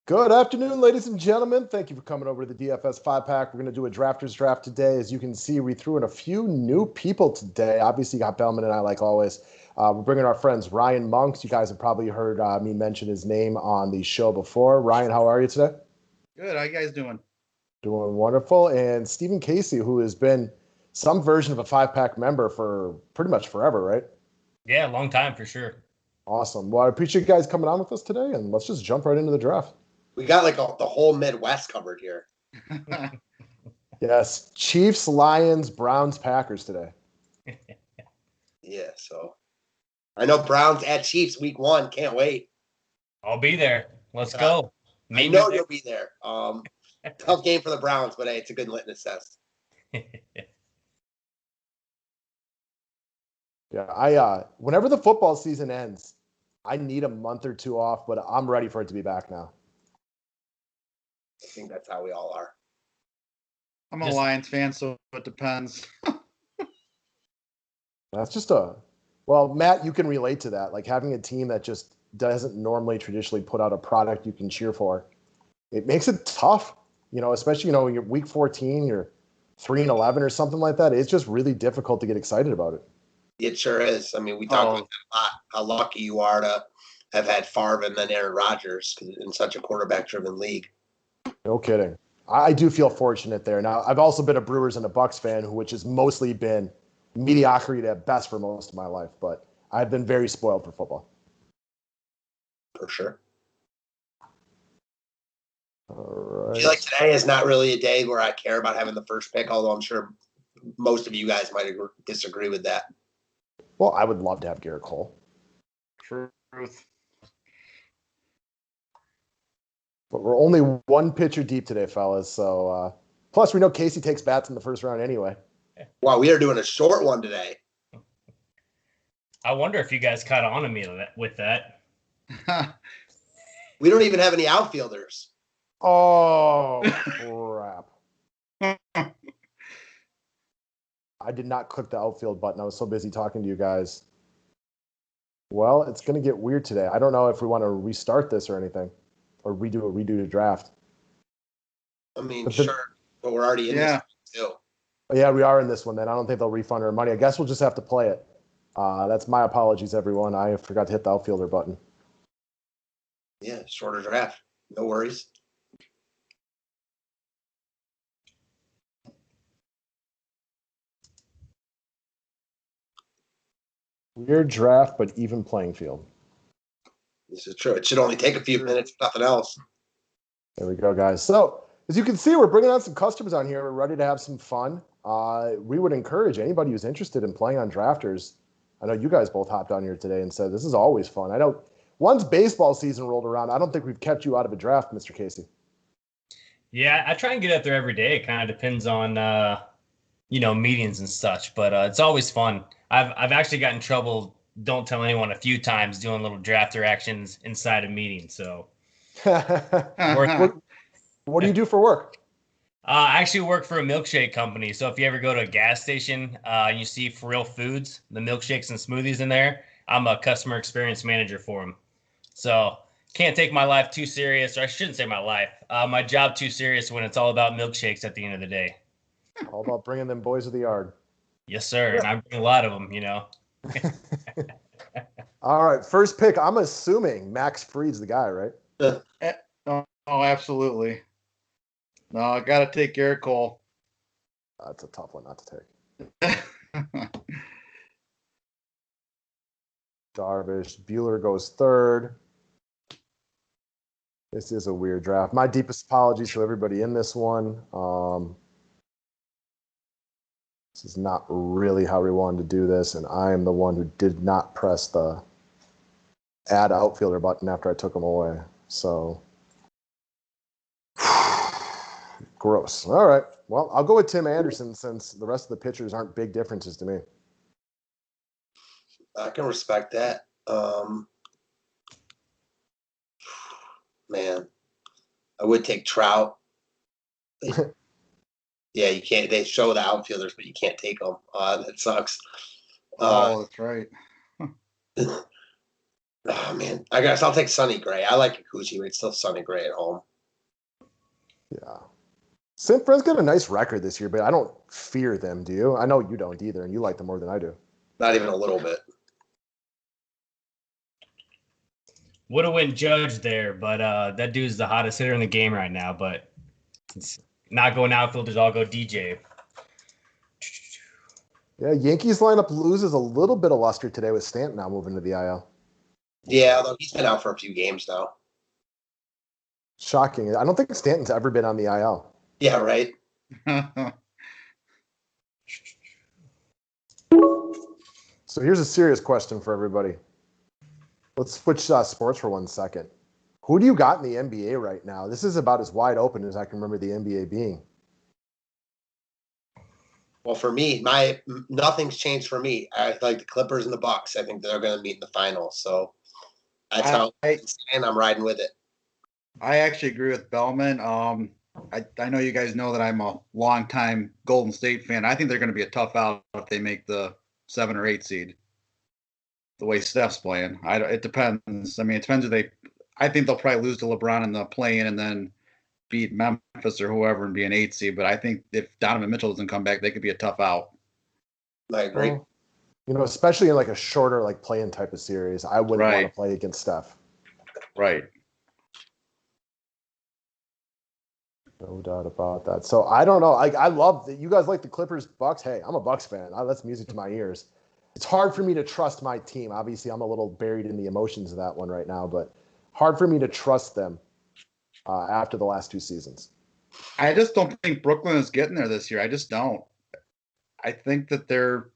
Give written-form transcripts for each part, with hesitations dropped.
Good afternoon, ladies and gentlemen. Thank you for coming over to the DFS 5-pack. We're going to do a drafters draft today. As you can see, we threw in a few new people today. Obviously, you got Bellman and I, like always. We're bringing our friends Ryan Monks. You guys have probably heard me mention his name on the show before. Ryan, how are you today? Good. How you guys doing? Doing wonderful. And Stephen Casey, who has been some version of a 5-pack member for pretty much forever, right? Yeah, long time for sure. Awesome. Well, I appreciate you guys coming on with us today, and let's just jump right into the draft. We got the whole Midwest covered here. Yes. Chiefs, Lions, Browns, Packers today. Yeah, so I know Browns at Chiefs week 1. Can't wait. I'll be there. Let's go. I know you'll be there. Tough game for the Browns, but hey, it's a good litmus test. Yeah, whenever the football season ends, I need a month or two off, but I'm ready for it to be back now. I think that's how we all are. I'm a Lions fan, so it depends. That's just well, Matt, you can relate to that. Like having a team that just doesn't normally traditionally put out a product you can cheer for. It makes it tough, especially, when you're week 14, you're 3-11 or something like that. It's just really difficult to get excited about it. It sure is. I mean, we talk about that a lot, how lucky you are to have had Favre and then Aaron Rodgers in such a quarterback-driven league. No kidding. I do feel fortunate there. Now, I've also been a Brewers and a Bucks fan, which has mostly been mediocrity at best for most of my life, but I've been very spoiled for football. For sure. All right. I feel like today is not really a day where I care about having the first pick, although I'm sure most of you guys might disagree with that. Well, I would love to have Garrett Cole. Truth. But we're only one pitcher deep today, fellas. So, plus we know Casey takes bats in the first round anyway. Wow, we are doing a short one today. I wonder if you guys caught on to me with that. We don't even have any outfielders. Oh, crap. I did not click the outfield button. I was so busy talking to you guys. Well, it's going to get weird today. I don't know if we want to restart this or anything, or redo the draft. I mean, sure, but we're already in this too. Yeah, we are in this one then. I don't think they'll refund our money. I guess we'll just have to play it. That's my apologies, everyone. I forgot to hit the outfielder button. Yeah, shorter draft. No worries. Weird draft, but even playing field. This is true. It should only take a few minutes, if nothing else. There we go, guys. So, as you can see, we're bringing on some customers on here. We're ready to have some fun. We would encourage anybody who's interested in playing on drafters. I know you guys both hopped on here today and said this is always fun. I know once baseball season rolled around, I don't think we've kept you out of a draft, Mr. Casey. Yeah, I try and get out there every day. It kind of depends on, meetings and such, but it's always fun. I've actually gotten in trouble, don't tell anyone, a few times doing little drafter actions inside a meeting. So, what do you do for work? I actually work for a milkshake company. So if you ever go to a gas station, you see For Real Foods, the milkshakes and smoothies in there, I'm a customer experience manager for them. So can't take my life too serious, or I shouldn't say my life, my job too serious when it's all about milkshakes at the end of the day. All about bringing them boys to the yard. Yes, sir. And I bring a lot of them, All right, first pick. I'm assuming Max Fried's the guy, right? Oh, absolutely. No, I got to take Garrett Cole. That's a tough one not to take. Darvish. Bueller goes third. This is a weird draft. My deepest apologies to everybody in this one. This is not really how we wanted to do this, and I am the one who did not press the add outfielder button after I took him away. So, gross. All right. Well, I'll go with Tim Anderson since the rest of the pitchers aren't big differences to me. I can respect that. Man, I would take Trout. Yeah, you can't. They show the outfielders, but you can't take them. That sucks. That's right. Oh man, I guess I'll take Sonny Gray. I like Kikuchi, but it's still Sonny Gray at home. Yeah. St. Friend's got a nice record this year, but I don't fear them, do you? I know you don't either, and you like them more than I do. Not even a little bit. Would have went Judge there, but that dude's the hottest hitter in the game right now. But it's not going outfielders, I'll go DJ. Yeah, Yankees lineup loses a little bit of luster today with Stanton now moving to the IL. Yeah, although he's been out for a few games now. Shocking. I don't think Stanton's ever been on the IL. Yeah, right. So here's a serious question for everybody. Let's switch sports for 1 second. Who do you got in the NBA right now? This is about as wide open as I can remember the NBA being. Well, for me, nothing's changed for me. I like the Clippers and the Bucks. I think they're going to meet in the finals. So that's how I'm riding with it. I actually agree with Bellman. I know you guys know that I'm a longtime Golden State fan. I think they're going to be a tough out if they make the 7 or 8 seed. The way Steph's playing, it depends. I mean, it depends if they. I think they'll probably lose to LeBron in the play-in and then beat Memphis or whoever and be an 8 seed. But I think if Donovan Mitchell doesn't come back, they could be a tough out. I agree. Well, you know, especially in like a shorter, like play-in type of series, I wouldn't want to play against Steph. Right. No doubt about that. So I don't know. I love that you guys like the Clippers, Bucks. Hey, I'm a Bucks fan. That's music to my ears. It's hard for me to trust my team. Obviously, I'm a little buried in the emotions of that one right now, but hard for me to trust them after the last 2 seasons. I just don't think Brooklyn is getting there this year. I just don't. I think that their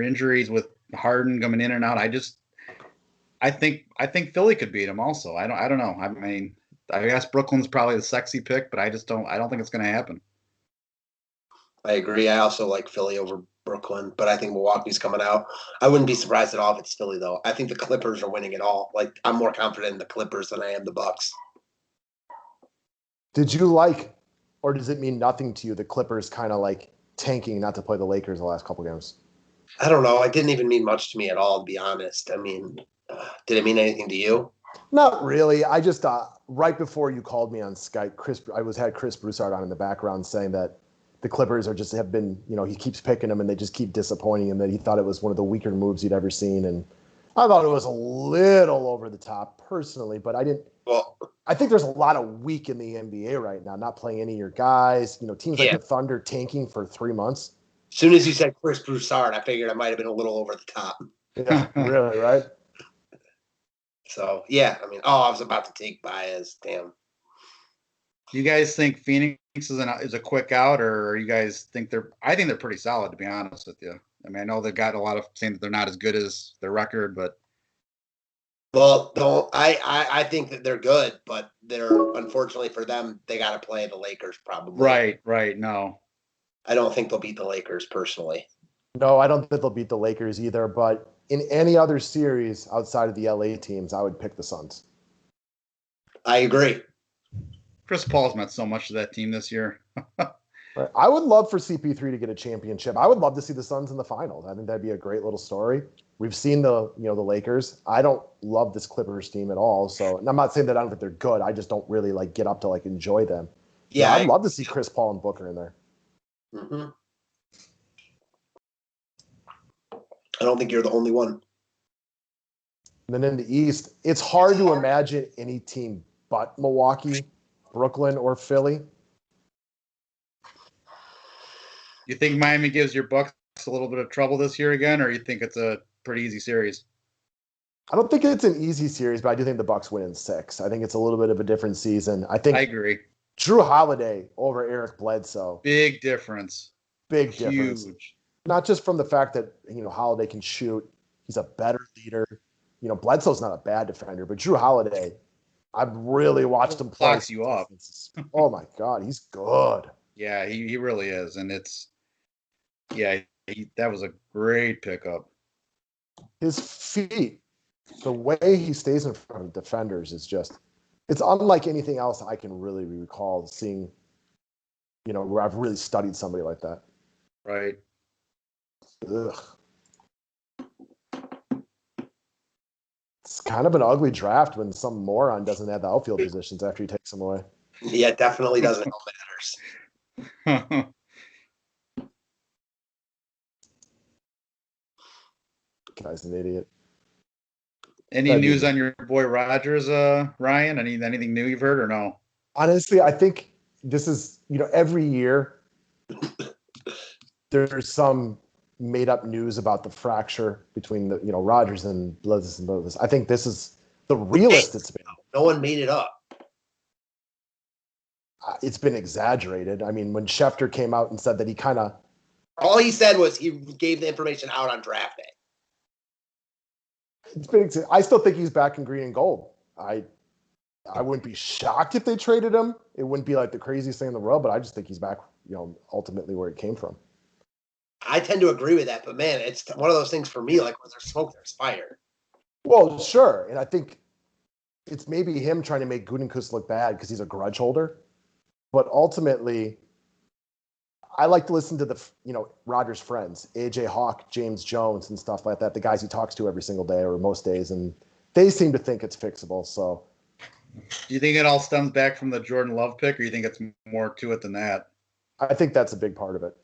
injuries with Harden coming in and out. I think Philly could beat them also. I don't know. I mean, I guess Brooklyn's probably the sexy pick, but I don't think it's going to happen. I agree. I also like Philly over Brooklyn, but I think Milwaukee's coming out. I wouldn't be surprised at all if it's Philly, though. I think the Clippers are winning it all. Like, I'm more confident in the Clippers than I am the Bucks. Did you like, or does it mean nothing to you, the Clippers kind of like tanking not to play the Lakers the last couple games? I don't know. It didn't even mean much to me at all, to be honest. I mean, did it mean anything to you? Not really. I just right before you called me on Skype, I had Chris Broussard on in the background saying that the Clippers have been, he keeps picking them and they just keep disappointing him, that he thought it was one of the weaker moves he'd ever seen. And I thought it was a little over the top personally, but I didn't. Well, I think there's a lot of weak in the NBA right now, not playing any of your guys. Teams like the Thunder tanking for 3 months. As soon as you said Chris Broussard, I figured I might have been a little over the top. Yeah, really, right? So, yeah, I mean, I was about to take Baez. Damn. Do you guys think Phoenix is a quick out, or you guys think I think they're pretty solid, to be honest with you. I mean, I know they've got a lot of saying that they're not as good as their record, but. Well, I think that they're good, but unfortunately for them, they got to play the Lakers probably. Right. No. I don't think they'll beat the Lakers personally. No, I don't think they'll beat the Lakers either, but in any other series outside of the LA teams, I would pick the Suns. I agree. Chris Paul's meant so much to that team this year. Right. I would love for CP3 to get a championship. I would love to see the Suns in the finals. I think that'd be a great little story. We've seen the Lakers. I don't love this Clippers team at all. So, and I'm not saying that I don't think they're good. I just don't really get up to enjoy them. Yeah, I'd love to see Chris Paul and Booker in there. Mm-hmm. I don't think you're the only one. And then in the East, it's hard to imagine any team but Milwaukee, Brooklyn, or Philly. You think Miami gives your Bucks a little bit of trouble this year again, or you think it's a pretty easy series? I don't think it's an easy series, but I do think the Bucks win in 6. I think it's a little bit of a different season. I agree. Drew Holiday over Eric Bledsoe. Big difference. Big difference. Huge. Not just from the fact that, Holiday can shoot. He's a better leader. Bledsoe's not a bad defender, but Drew Holiday, I've really watched him play. Locks you up. Oh, my God. He's good. Yeah, he really is. And that was a great pickup. His feet, the way he stays in front of defenders is just, it's unlike anything else I can really recall seeing, where I've really studied somebody like that. Right. Ugh. kind of an ugly draft when some moron doesn't have the outfield positions after he takes them away. Yeah, it definitely doesn't help matters. Guy's an idiot. Any news on your boy Rogers, Ryan? Anything new you've heard or no? Honestly, I think this is, every year there's some made up news about the fracture between the, Rogers and Blizzard. I think this is the realest it's been. No one made it up. It's been exaggerated. I mean, when Schefter came out and said that all he said was he gave the information out on draft day. I still think he's back in green and gold. I wouldn't be shocked if they traded him. It wouldn't be like the craziest thing in the world, but I just think he's back, ultimately where he came from. I tend to agree with that, but man, it's one of those things for me, like when there's smoke, there's fire. Well, sure. And I think it's maybe him trying to make Gutekunst look bad because he's a grudge holder. But ultimately, I like to listen to the, Rogers' friends, AJ Hawk, James Jones, and stuff like that, the guys he talks to every single day or most days, and they seem to think it's fixable. So, do you think it all stems back from the Jordan Love pick, or you think it's more to it than that? I think that's a big part of it.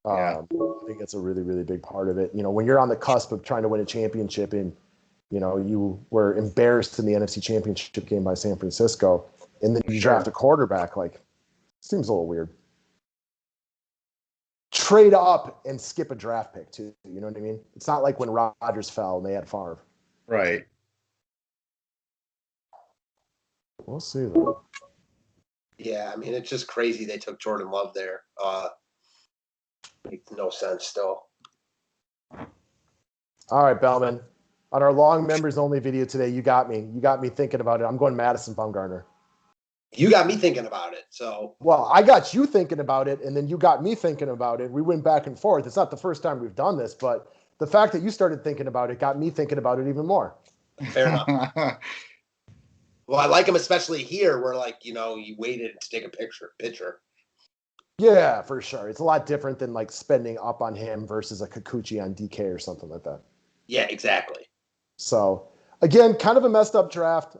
Yeah. I think it's a really, really big part of it. When you're on the cusp of trying to win a championship and, you were embarrassed in the NFC Championship game by San Francisco, and then you draft a quarterback, seems a little weird. Trade up and skip a draft pick too. You know what I mean? It's not like when Rodgers fell and they had Favre. Right. We'll see though. Yeah, I mean, it's just crazy they took Jordan Love there. Makes no sense still. All right, Bellman. On our long members only video today, you got me. You got me thinking about it. I'm going Madison Bumgarner. You got me thinking about it. So, well, I got you thinking about it, and then you got me thinking about it. We went back and forth. It's not the first time we've done this, but the fact that you started thinking about it got me thinking about it even more. Fair enough. Well, I like him especially here where, you waited to take a picture. Yeah, for sure. It's a lot different than, spending up on him versus a Kikuchi on DK or something like that. Yeah, exactly. So, again, kind of a messed up draft.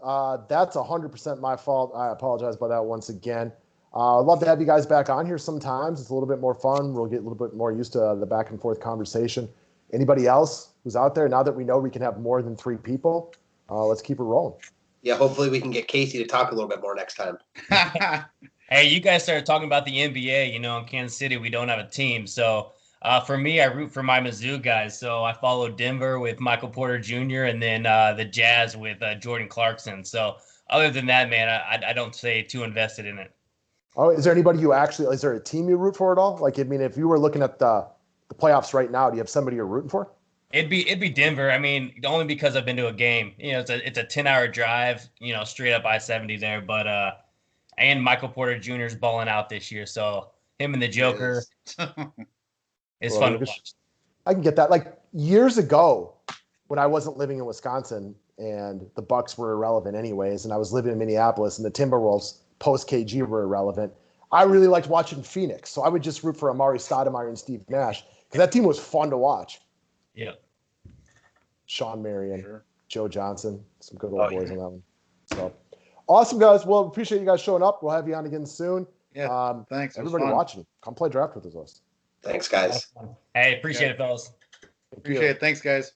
That's 100% my fault. I apologize about that once again. I'd love to have you guys back on here sometimes. It's a little bit more fun. We'll get a little bit more used to the back and forth conversation. Anybody else who's out there, now that we know we can have more than 3 people, let's keep it rolling. Yeah, hopefully we can get Casey to talk a little bit more next time. Hey, you guys started talking about the NBA. In Kansas City, we don't have a team. So for me, I root for my Mizzou guys. So I follow Denver with Michael Porter Jr. and then the Jazz with Jordan Clarkson. So other than that, man, I don't stay too invested in it. Oh, is there anybody is there a team you root for at all? If you were looking at the playoffs right now, do you have somebody you're rooting for? It'd be Denver. I mean, only because I've been to a game. It's a 10-hour drive, straight up I-70 there. But and Michael Porter Jr. is balling out this year. So him and the Joker. It's fun to watch. I can get that. Years ago, when I wasn't living in Wisconsin and the Bucks were irrelevant anyways, and I was living in Minneapolis and the Timberwolves post KG were irrelevant, I really liked watching Phoenix. So I would just root for Amari Stoudemire and Steve Nash because that team was fun to watch. Yeah. Sean Marion, Joe Johnson, some good old boys on that one. So awesome, guys. Well, appreciate you guys showing up. We'll have you on again soon. Yeah. Thanks. Everybody watching, come play draft with us. Thanks, guys. Hey, appreciate it, fellas. Appreciate it. Thanks, guys.